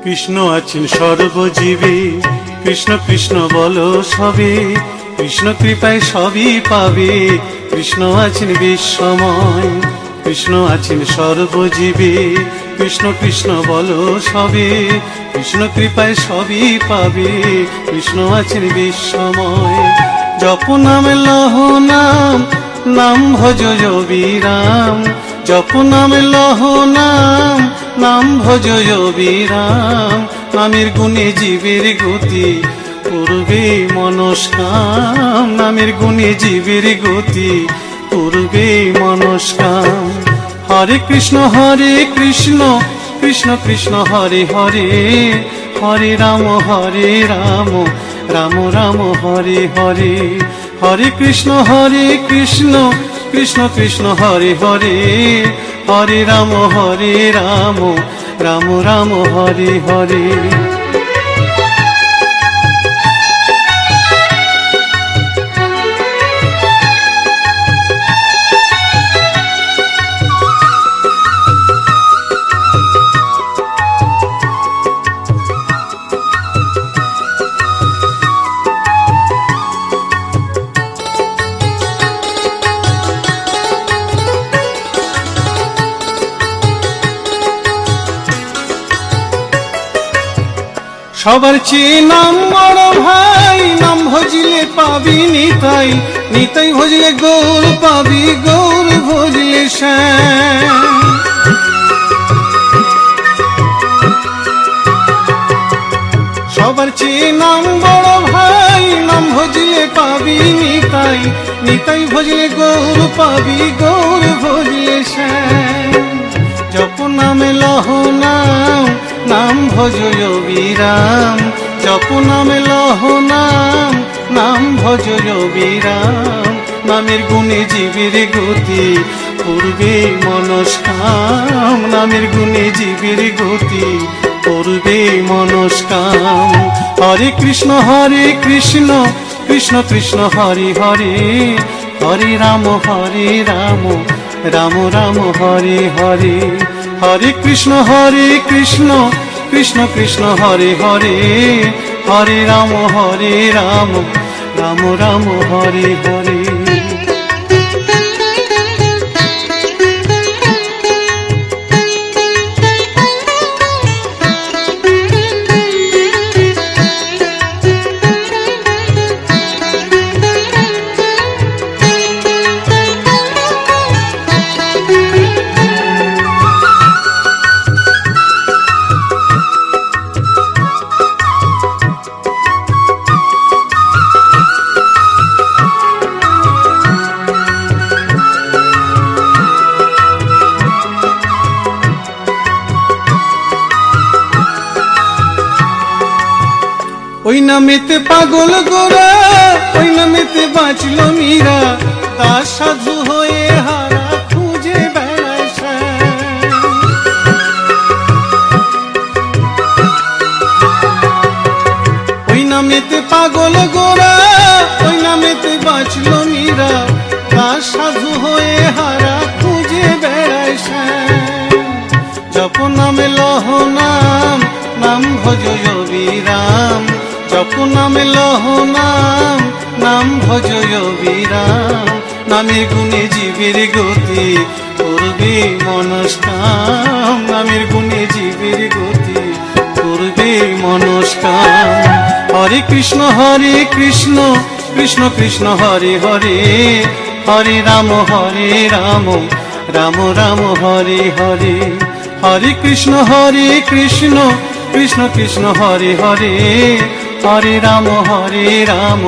কৃষ্ণ আছেন সর্বজীবে, কৃষ্ণ কৃষ্ণ বলো সবে, কৃষ্ণ কৃপায় সবই পাবে। কৃষ্ণ আছেন বিশ্বময়, কৃষ্ণ আছেন সর্বজীবে, কৃষ্ণ কৃষ্ণ বলো সবে, কৃষ্ণ কৃপায় সবই পাবে। কৃষ্ণ আছেন বিশ্বময়। জপ নাম লহ নাম, নাম ভজ বিরাম। জপ নাম লহ নাম, নাম ভজ বিরাম। নামের গুণে জীবের গতি করবে মনস্কাম। নামের গুণে জীবের গতি করবে মনস্কাম। হরে কৃষ্ণ কৃষ্ণ কৃষ্ণ হরে হরে, হরে রাম রাম রাম হরে হরে। হরে কৃষ্ণ কৃষ্ণ কৃষ্ণ হরে হরে, হরে রাম রাম রাম হরে হরে। সবার চেয়ে নাম বড় ভাই, নাম ভজলে পাবি নিতাই, নিতাই ভজলে গৌর পাবি, গৌর ভজলে শ্যাম। সবার চেয়ে নাম বড় ভাই, নাম ভজলে পাবি নিতাই, নিতাই ভজলে গৌর পাবি, গৌর ভজলে শ্যাম। জপ নামে লহ নাম, নাম ভজ বিরাম। জপ নামে লহ নাম, নাম ভজ বিরাম। নামের গুণে জীবের গতি করবে মনস্কাম। নামের গুণে জীবের গতি করবে মনস্কাম। হরে কৃষ্ণ কৃষ্ণ কৃষ্ণ হরে হরে, হরে রাম রাম রাম হরে হরে। হরে কৃষ্ণ কৃষ্ণ কৃষ্ণ হরে হরে, হরে রাম রাম রাম হরে হরে। ওই নামেতে পাগল গোরা, ওই নামেতে বাঁচল মীরা, দাস সাধু হয়ে হারা খুঁজে বেড়ায় শ্যাম। ওই নামেতে পাগল গোরা, ওই নামেতে বাঁচল মীরা, দাস সাধু হয়ে হারা খুঁজে বেড়ায় শ্যাম। জপ নামে লহ নাম, নাম ভজ বিরাম। জপ নামে লহ নাম, নাম ভজ বিরাম। নামের গুণে জীবের গতি করবে মনস্কাম। নামের গুণে জীবের গতি করবে মনস্কাম। হরে কৃষ্ণ কৃষ্ণ কৃষ্ণ হরে হরে, হরে রাম রাম রাম হরে হরে। হরে কৃষ্ণ কৃষ্ণ কৃষ্ণ হরে হরে, হরে রাম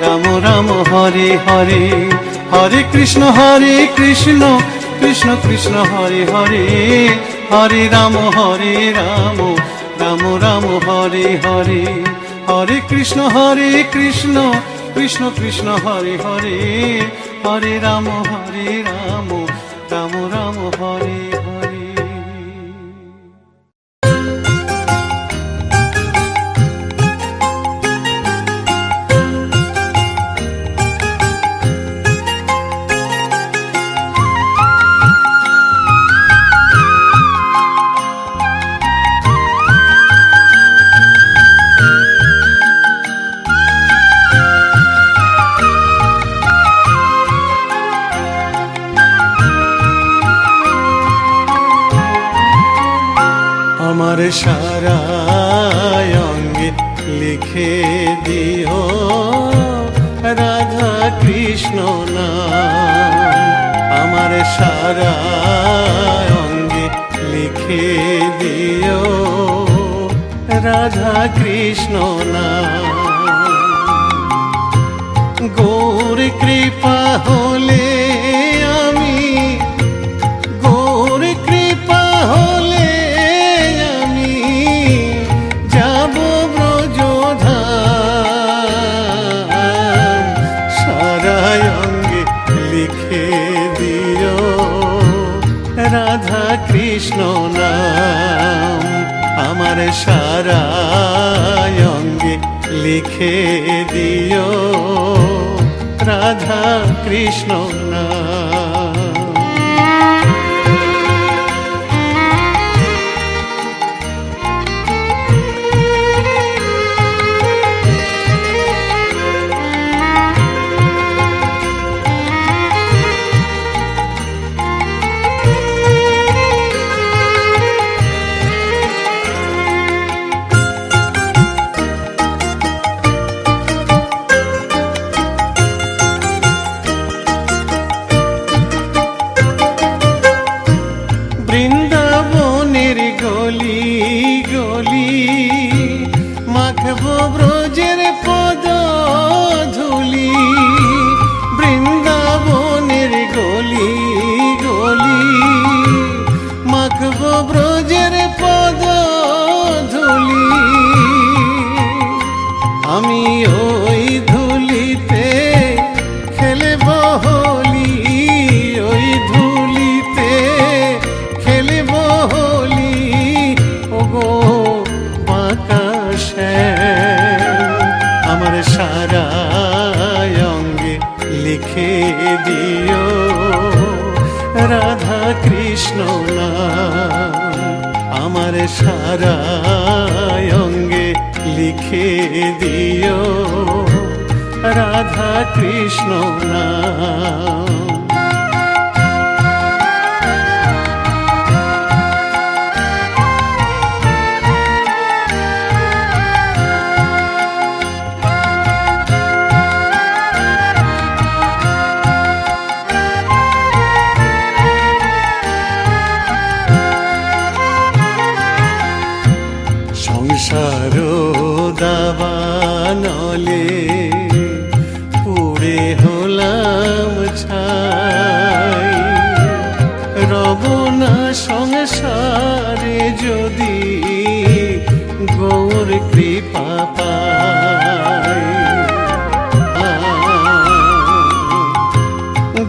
রাম রাম হরে হরে। হরে কৃষ্ণ কৃষ্ণ কৃষ্ণ হরে হরে, হরে রাম রাম রাম হরে হরে। হরে কৃষ্ণ কৃষ্ণ কৃষ্ণ হরে হরে, হরে রাম রাম রাম হরে হরে। সারা অঙ্গে লিখে দিও রাধা কৃষ্ণ নাম। আমার সারা অঙ্গে লিখে দিও রাধা কৃষ্ণ নাম। গৌর কৃপা হলে আমি, গৌর কৃপা হলে আমি যাব ব্রজধাম। সারা অঙ্গে লিখে দিও রাধা কৃষ্ণ নাম। আমার সারা অঙ্গে লিখে দিও রাধা কৃষ্ণ নাম। বৃন্দাবনের গলি গলি মাখবো ব্রজের পদ ধুলি। বৃন্দাবনের গলি গলি মাখবো ব্রজের পদ ধুলি। আমি ওই ধুলিতে খেলব হোলি, ওই ধুলিতে খেলব হোলি। ওগো বাঁকা শ্যাম, আমার সারা অঙ্গে লিখে দিও রাধা কৃষ্ণ নাম। আমার সারা অঙ্গে লিখে দিও রাধা কৃষ্ণ নাম। সংসার দাবানলে পুড়ে হলাম ছাই। রব না সংসারে যদি গৌর কৃপা পাই।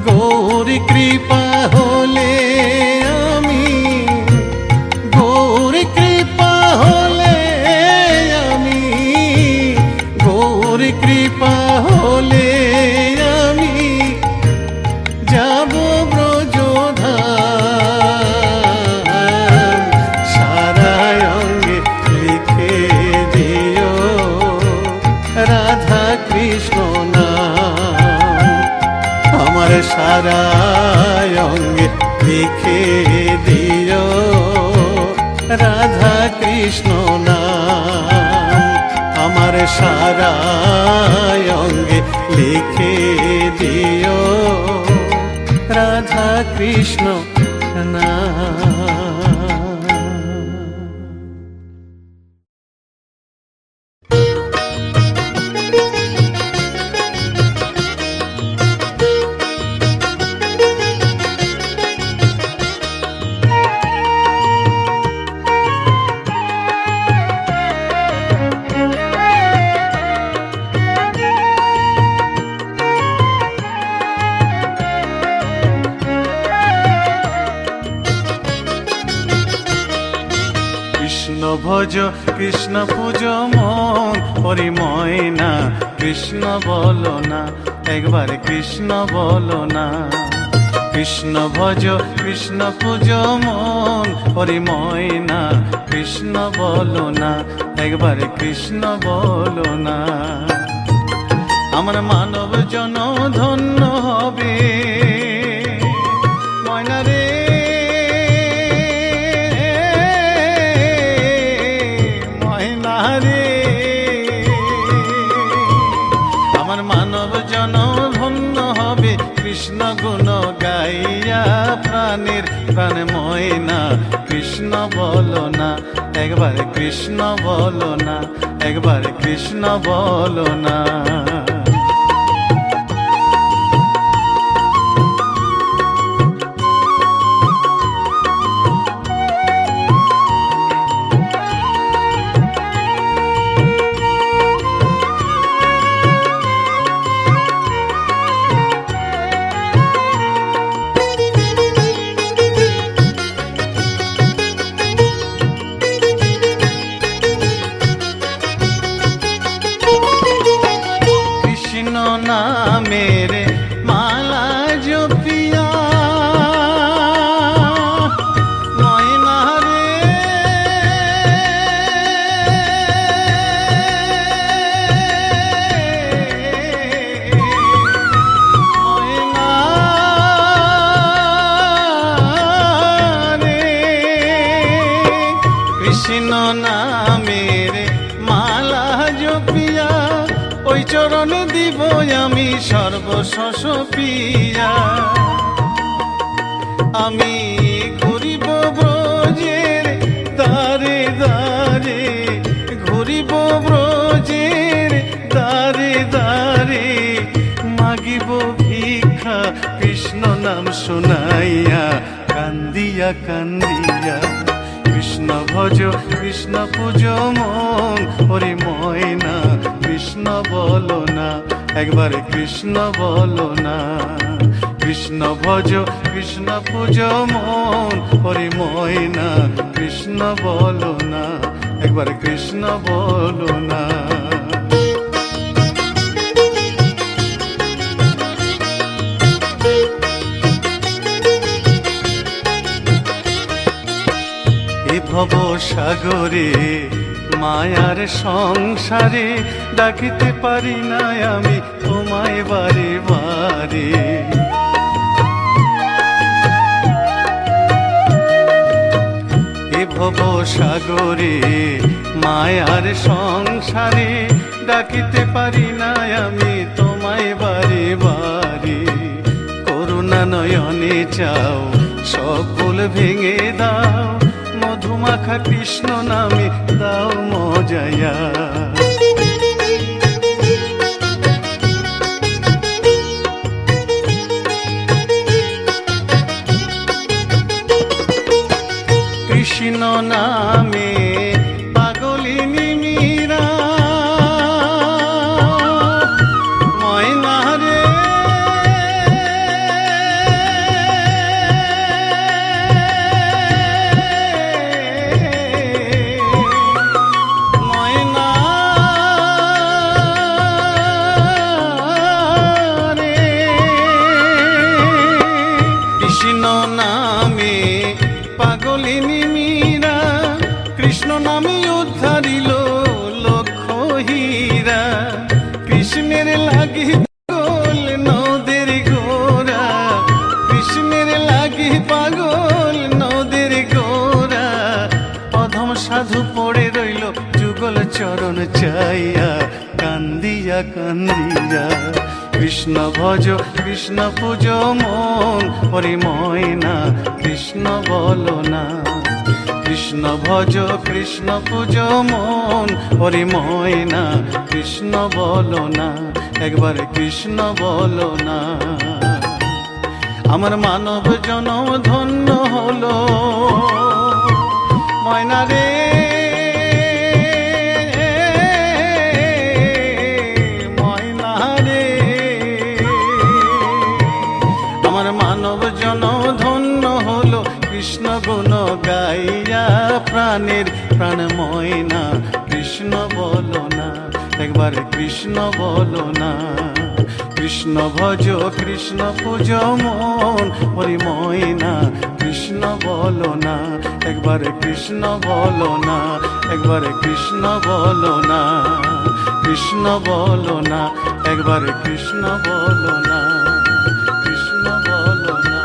গৌর কৃপা হলে আমি, গৌর কৃপা হলে আমি, গৌর কৃপা হলে আমি যাব ব্রজধাম। সারা অঙ্গে লিখে দিও রাধা কৃষ্ণ নাম। আমার সারা অঙ্গে লিখে দিও রাধা কৃষ্ণ নাম। আমার সারা অঙ্গে লিখে দিও রাধা কৃষ্ণ নাম। ভজ কৃষ্ণ পূজ মন পরিময় না। কৃষ্ণ বলো না, একবার কৃষ্ণ বলো না। কৃষ্ণ ভজ কৃষ্ণ পূজ মন পরিময় না। কৃষ্ণ বলো না, একবার কৃষ্ণ বলো না। আমার মানব জন ধন্য হবে ময়না রে। কৃষ্ণ গুণ গাইয়া প্রাণের প্রাণ ময়না কৃষ্ণ বলো না, একবার কৃষ্ণ বলো না, একবার কৃষ্ণ বলো না। মেরে মালা জপিয়া ময়না রে, ময়না রে, কৃষ্ণ নামের মালা জপিয়া ওই চরণ দিব আমি সর্বশস পিয়া। আমি ঘুরিব ব্রজের দ্বারে দ্বারে, ঘুরিব ব্রজের দ্বারে দ্বারে, মাগিব ভিক্ষা কৃষ্ণ নাম শুনাইয়া, কান্দিয়া কান্দিয়া। কৃষ্ণ ভজ কৃষ্ণ পূজ মন হরি ময়না কৃষ্ণ বলো না, একবার কৃষ্ণ বলো না। কৃষ্ণ ভজ কৃষ্ণ পূজ মন হরি ময়না কৃষ্ণ বলো না, একবার কৃষ্ণ বলো না। ভব সাগরে মায়ার সংসারে ডাকিতে পারি না আমি তোমায় বারে বারে। এ ভব সাগরে মায়ার সংসারে ডাকিতে পারি না আমি তোমায় বারে বারে। করুণা নয়নে চাও সকল ভেঙে দাও, মধুমাখা কৃষ্ণ নামে দাও মজায়া। কৃষ্ণ নামে পাগলিনী মীরা ময়না রে, ময়না রে, কৃষ্ণ নামে পাগলিনী মীরা, কৃষ্ণ নামে উদ্ধারিল লক্ষ হীরা। কৃষ্ণের লাগি পাগল নদের গোরা, কৃষ্ণের লাগি পাগল নদের গোরা। অধম সাধু পড়ে রইল যুগল চরণ চাইয়া, কান্দিয়া কান্দিয়া। কৃষ্ণ ভজ কৃষ্ণ পূজ মন হরি ময়না কৃষ্ণ বলো না। কৃষ্ণ ভজ কৃষ্ণ পূজ মন হরি ময়না কৃষ্ণ বলো না, একবার কৃষ্ণ বলো না। আমার মানব জনম ধন্য হলো ময়না রে, ময়না রে। আমার মানব জনম ধন্য হলো কৃষ্ণ গুণ গাইয়া প্রাণের প্রাণ ময়না কৃষ্ণ বলো না, একবার কৃষ্ণ বলো না। কৃষ্ণ ভজ কৃষ্ণ পূজ মন হরি ময়না কৃষ্ণ বলো না, একবার কৃষ্ণ বলো না, একবার কৃষ্ণ বলো না। কৃষ্ণ বলো না, একবার কৃষ্ণ বলো না। কৃষ্ণ বলো না,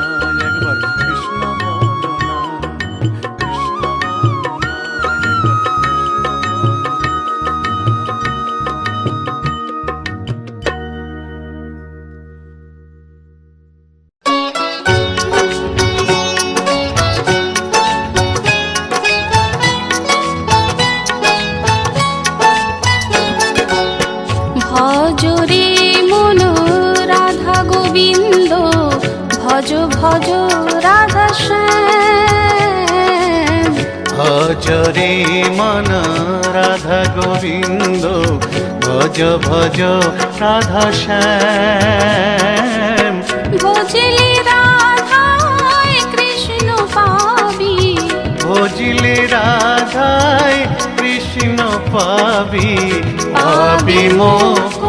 একবার কৃষ্ণ বলো না। কৃষ্ণ বলো না, একবার ভজ রাধা শ্যাম। ভজরে মন রাধা গোবিন্দ, ভজ ভজ রাধা শ্যাম। ভজলে রাধায় কৃষ্ণ পাবি, ভজিলে রাধায় কৃষ্ণ পাবি, পাবি মোক্ষ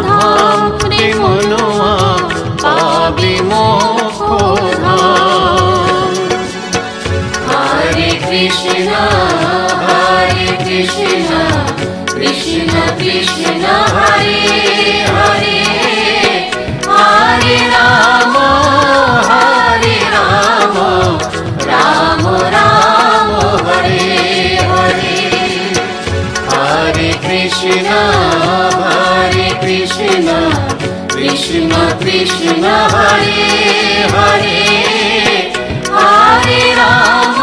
ধাম রে মনোয়া, পাবি মোক্ষ ধাম। হরে কৃষ্ণ হরে কৃষ্ণ কৃষ্ণ কৃষ্ণ হরে হরে, হরে রাম রাম রাম হরে হরে। হরে কৃষ্ণ কৃষ্ণ কৃষ্ণ হরে হরে, হরে রাম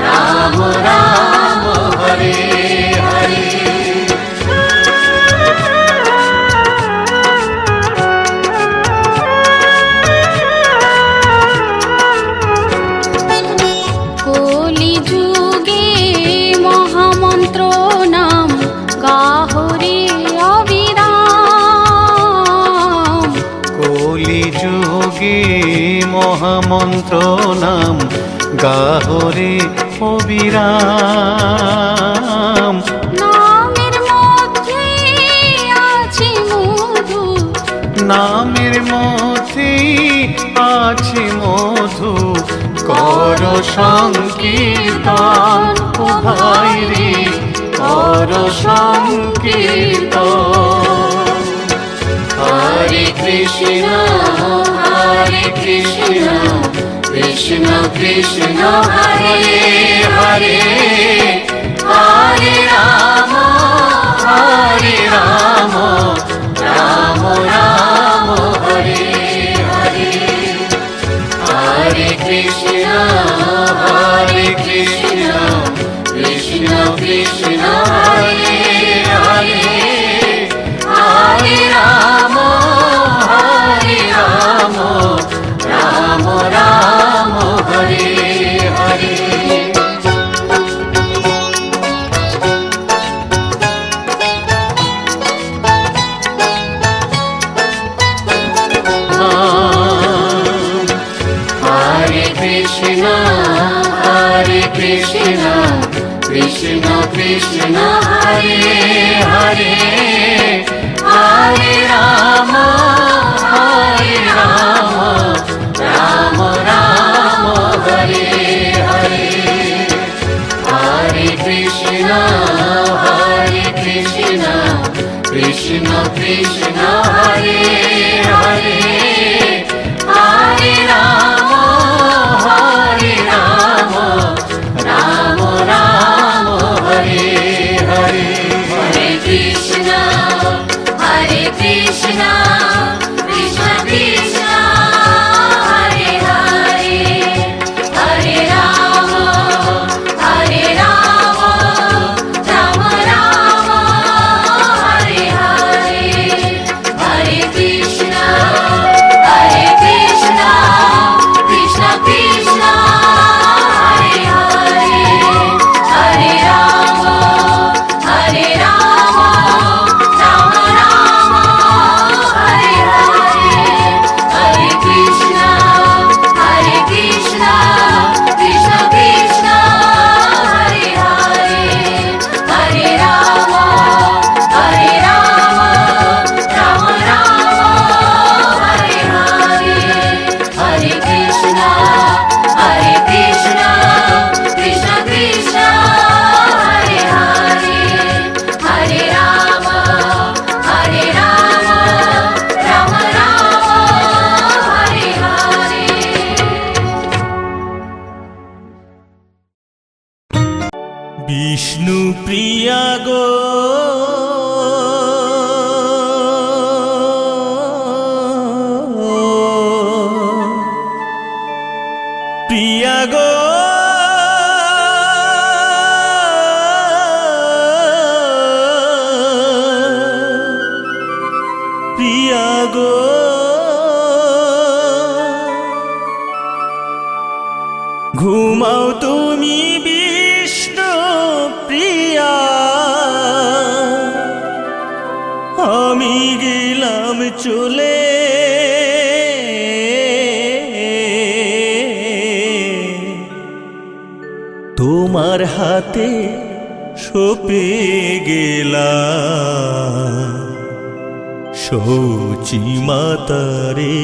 রাম রাম হরে হরে। কলি যুগে মহামন্ত্র নাম গাহরে অবিরাম। কলি যুগে মহামন্ত্র নাম গাহরে অবিরাম। নামের মধ্যে আছে মধু, নামের মধ্যে আছে মধু, কর সংকীর্তন ও ভাই রে, কর সংকীর্তন। হরে কৃষ্ণ কৃষ্ণ কৃষ্ণ হরে হরে, হরে রাম রাম রাম হরে হরে। হরে কৃষ্ণ কৃষ্ণ কৃষ্ণ হরে হরে, হরে রাম রাম রাম হরে হরে। হরে কৃষ্ণ কৃষ্ণ কৃষ্ণ হরে হরে, হরে রাম রাম রাম হরে হরে। হরে কৃষ্ণ কৃষ্ণ কৃষ্ণ হরে হরে, হরে রাম রাম রাম হরে হরে। হরে কৃষ্ণ কৃষ্ণ কৃষ্ণ হরে হরে, হরে রাম রাম রাম হরে হরে। হরে কৃষ্ণ কৃষ্ণ কৃষ্ণ হরে হরে, হরে রাম রাম রাম হরে হরে। হরে কৃষ্ণ কৃষ্ণ কৃষ্ণ হরে হরে, হরে রাম রাম রাম হরে হরে। হরে কৃষ্ণ কৃষ্ণ কৃষ্ণ হরে হরে, হরে রাম রাম রাম হরে হরে। বিষ্ণু প্রিয়া গো প্রিয়া গো প্রিয়া গো তুমি বিষ্ণু প্রিয়া, আমি গেলাম চলে তোমার হাতে সপে গেলাম সৌচি মাতারে।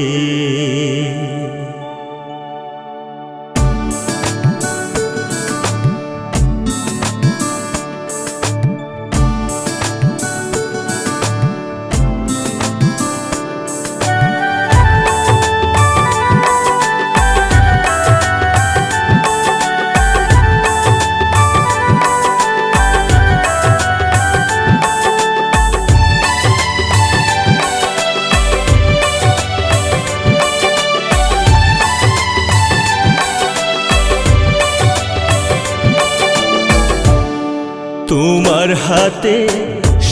তোমার হাতে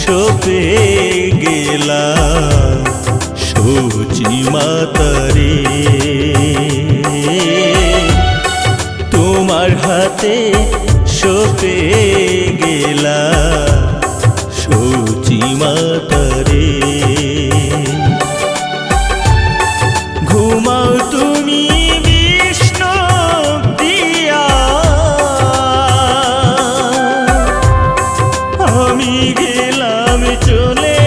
সপে গেলাম সৌচি মাতারে, তোমার হাতে সপে গেলাম সৌচি মাতারে। ঘুমাও তুমি বিষ্ণু প্রিয়া, আমি গেলাম চলে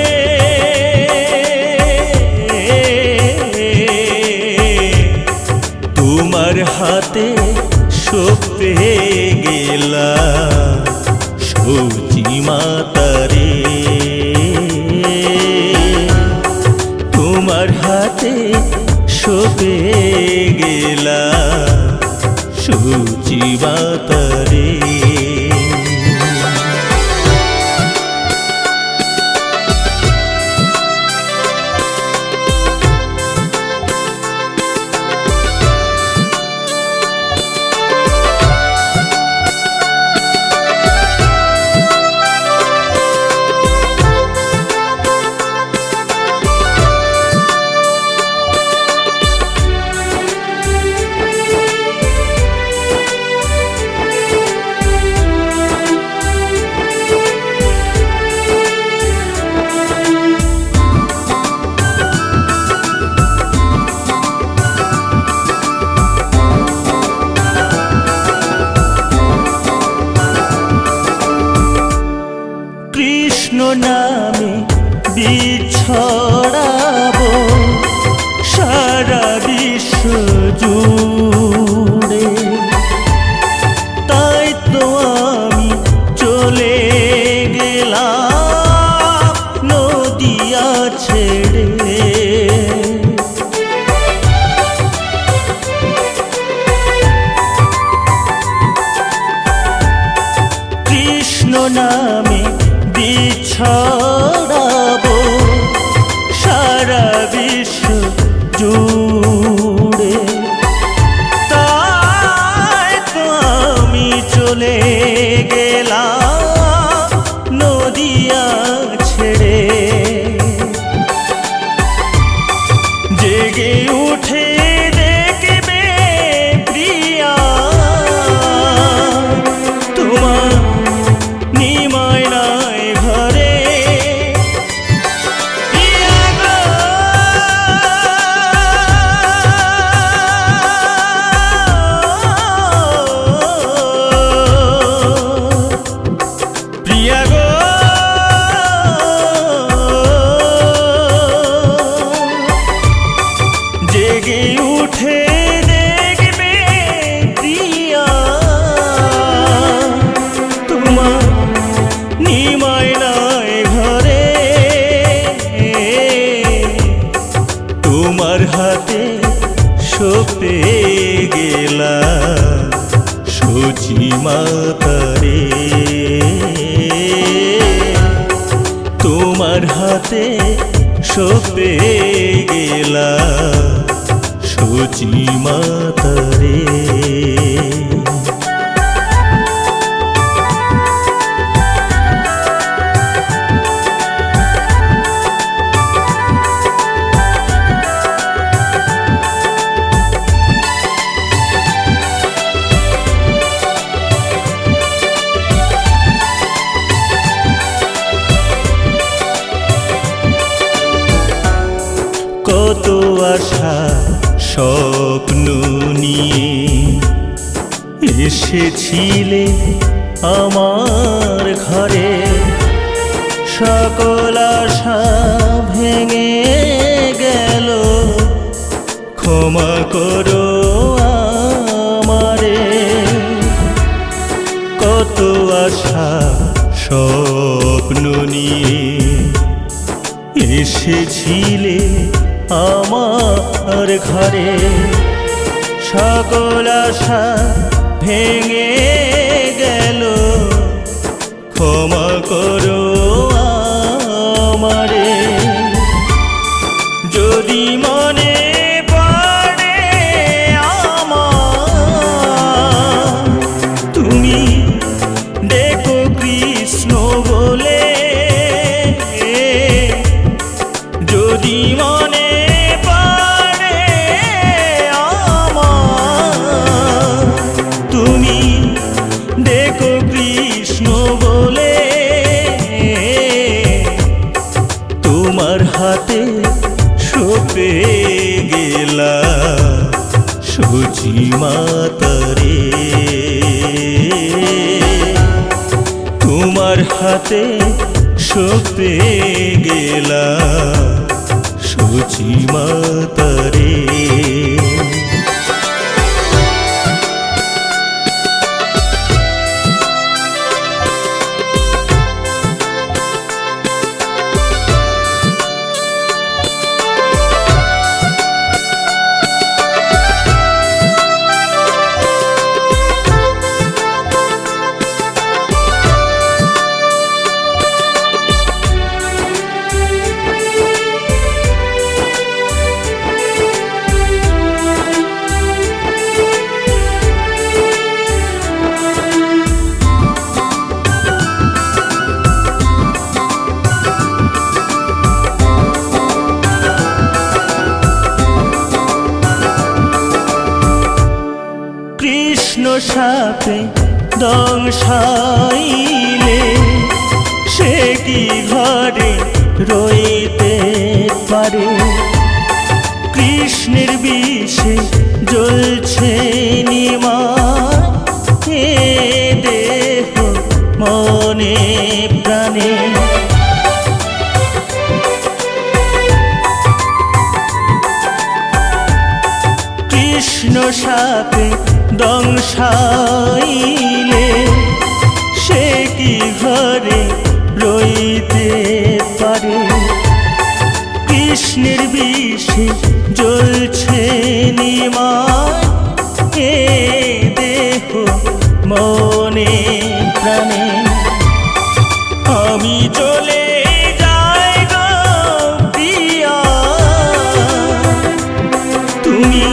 তোমার হাতে সপে গেলাম সৌচি মাতারে, তোমার হাতে সপে গেলাম সৌচি মাতারে। কৃষ্ণ নামে বিছড়াবো সারা বিশ্ব জুড়ে, তাই তো আমি চলে গেলাম নদিয়া ছেড়ে। কৃষ্ণ নামে বিছড়াবো সারা বিশ্ব জুড়ে, তাই তো আমি চলে গেলাম নদিয়া ছেড়ে। জেগে উঠে দেখবে প্রিয়া তোমার নিমায় নাই ঘরে। প্রিয়া গো জেগে উঠে দেখবে প্রিয়া তোমার নিমায় নাই ঘরে। তোমার হাতে সপে গেলাম সৌচি মাতারে, তোমার হাতে সপে গেলাম সৌচি মাতারে। আশা স্বপ্ন নিয়ে এসেছিলে আমার ঘরে, সকল আশা ভেঙে গেল, ক্ষমা করো আমারে। কত আশা স্বপ্ন নিয়ে এসেছিলে আমার ঘরে, সকল আশা ভেঙে গেল, ক্ষমা করো আমারে। যদি মনে পড়ে আমার, তুমি দেখো কৃষ্ণ বলে। যদি মনে পড়ে আমার, তুমি দেখো কৃষ্ণ বলে। তোমার হাতে সঁপে গেলা সূচি মাতারে, তোমার হাতে সঁপে গেলা সূচি মাতারে। কৃষ্ণ সাপে দংশাইলে সে কি ঘরে রইতে পারে? কৃষ্ণের বিষে জ্বলছে নিমাই, এ দেহ মনে প্রাণে। কৃষ্ণ সাপে দংশাইলে সে কি ঘরে রইতে পারে? কৃষ্ণের বিষে জ্বলছে নিমাই, এ দেহ মনে প্রাণে। আমি চলে যাই গো প্রিয়া, তুমি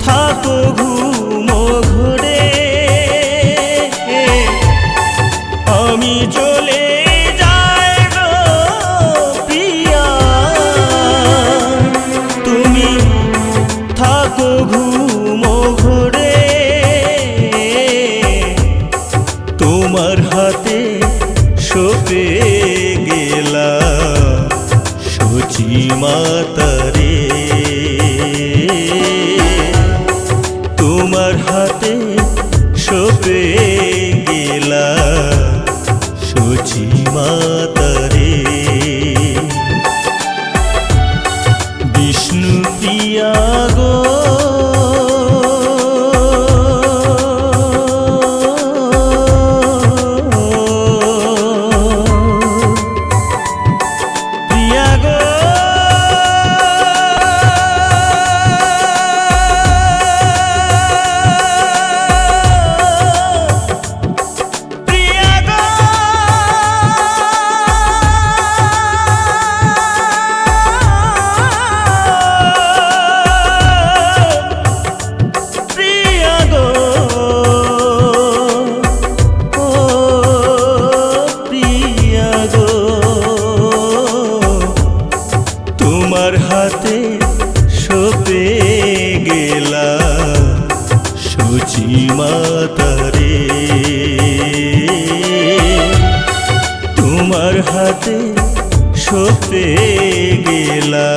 থাকো ঘুমো ঘরে। আমি চলে যাই গো প্রিয়া, তুমি থাকো ঘুমো ঘরে। তোমার হাতে সঁপে গেলা সূচি মাতারে, তোমার হাতে সঁপে গেলা সূচি মাতারে। বিষ্ণু প্রিয়া গো, প্রিয়া গো, প্রিয়া গো, প্রিয়া গো, ও প্রিয়া গো। তোমার হাতে সঁপে গেলা সূচি মাতারে, তোমার হাতে সঁপে গেলা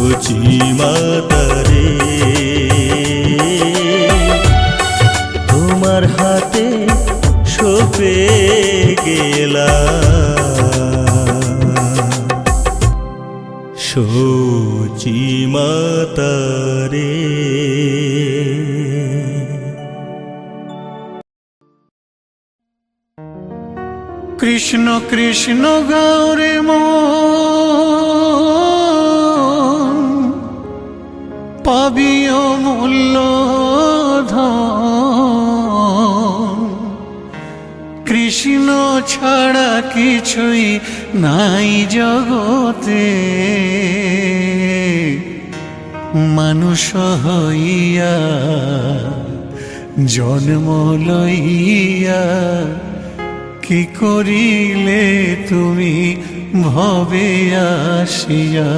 সচি মাতারে তোমার হাতে সপে গেলা সচি মাতারে। কৃষ্ণ কৃষ্ণ গৌরে মন পাবি অমূল্য ধন, কৃষ্ণ ছাড়া কিছুই নাই জগতে। মানুষ হইয়া জন্ম লইয়া কি করিলে তুমি ভবে আসিয়া।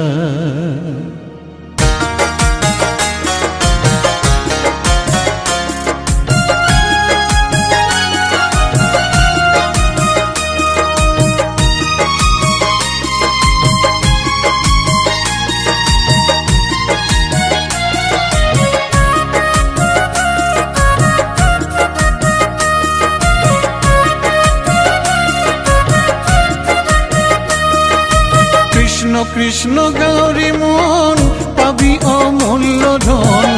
কৃষ্ণ কৃষ্ণ গৌরী মন পাবি অমূল্য ধন,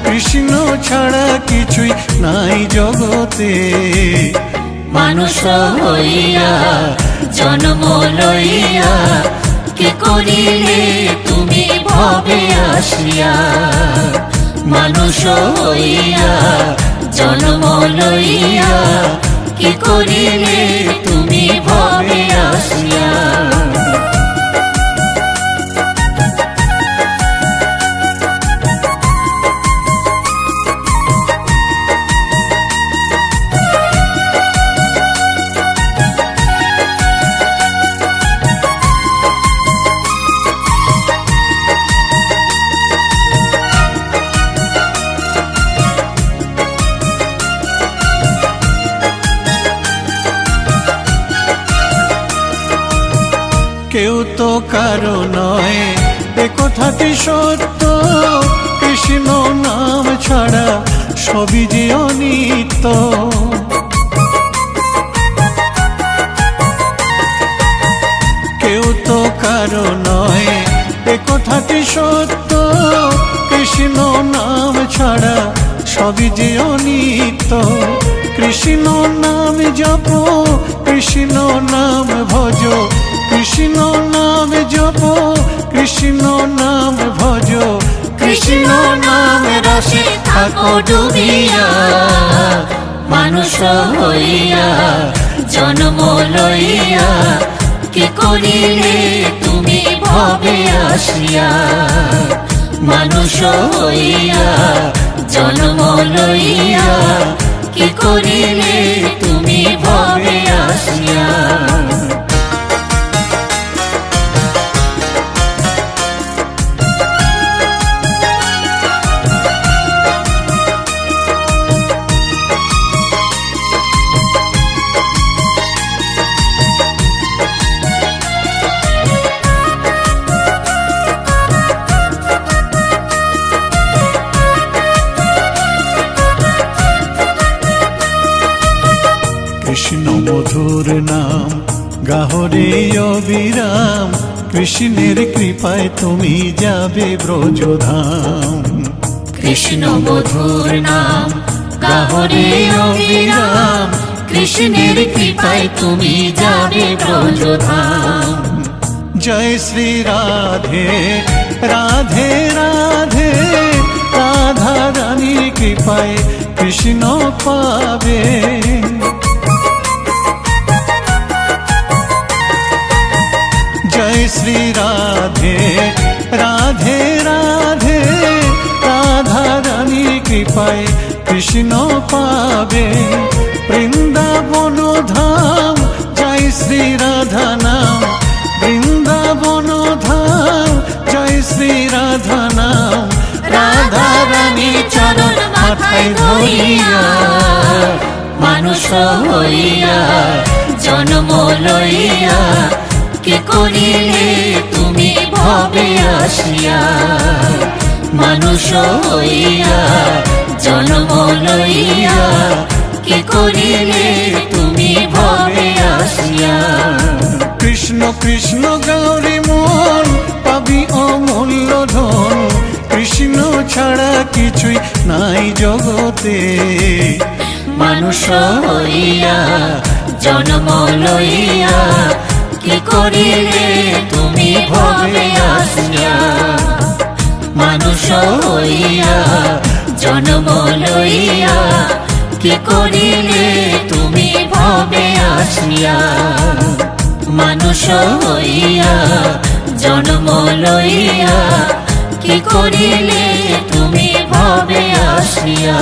কৃষ্ণ ছাড়া কিছুই নাই জগতে। মানুষ হইয়া জন্ম লইয়া কি করিলে তুমি ভবে আসিয়া। মানুষ হইয়া জন্ম লইয়া কি করিলে তুমি ভবে আসিয়া। কেউ তো কারো নয় এ কথাটি সত্য, কৃষ্ণ নাম ছাড়া সবই যে অনিত্য। কেউ তো কারো নয় এ কথাটি সত্য, কৃষ্ণ নাম ছাড়া সবই যে অনিত্য। কৃষ্ণ নাম জপ, কৃষ্ণ নাম ভজ, কৃষ্ণ নাম জপ, কৃষ্ণ নাম ভজ, কৃষ্ণ নাম রসে থাকো ডুবিয়া। মানুষ হইয়া জন্ম লইয়া কি করিলে তুমি ভবে আসিয়া। মানুষ হইয়া জন্ম লইয়া কি করিলে তুমি ভবে আসিয়া। কৃষ্ণ মধুর নাম গাহরে অবিরাম, কৃষ্ণের কৃপায় তুমি যাবে ব্রজধাম। কৃষ্ণ মধুর নাম গাহরে অবিরাম, কৃষ্ণের কৃপায় তুমি যাবে ব্রজধাম। জয় শ্রী রাধে রাধে রাধে, রাধা রানীর কৃপায় কৃষ্ণ পাবে। জয় শ্রী রাধে রাধে রাধে, রাধা রানীর কৃপায় কৃষ্ণ পাবে। বৃন্দাবন ধাম জয় শ্রী রাধা নাম, বৃন্দাবন ধাম জয় শ্রী রাধা নাম। রাধা রানীর চরণ মাথায় ধরিয়া, মানুষ হইয়া জন্ম লইয়া কি করিলে তুমি ভবে আসিয়া মানুষ হইয়া জন্ম লইয়া কি করিলে তুমি ভবে আসিয়া কৃষ্ণ কৃষ্ণ গৌরী মন পাবি অমূল্য ধন কৃষ্ণ ছাড়া কিছুই নাই জগতে মানুষ হইয়া জন্ম লইয়া কি করিলে তুমি ভবে আসিয়া মানুষ হইয়া জন্ম লইয়া কি করিলে তুমি ভবে আসিয়া মানুষ হইয়া জন্ম লইয়া কি করিলে তুমি ভবে আসিয়া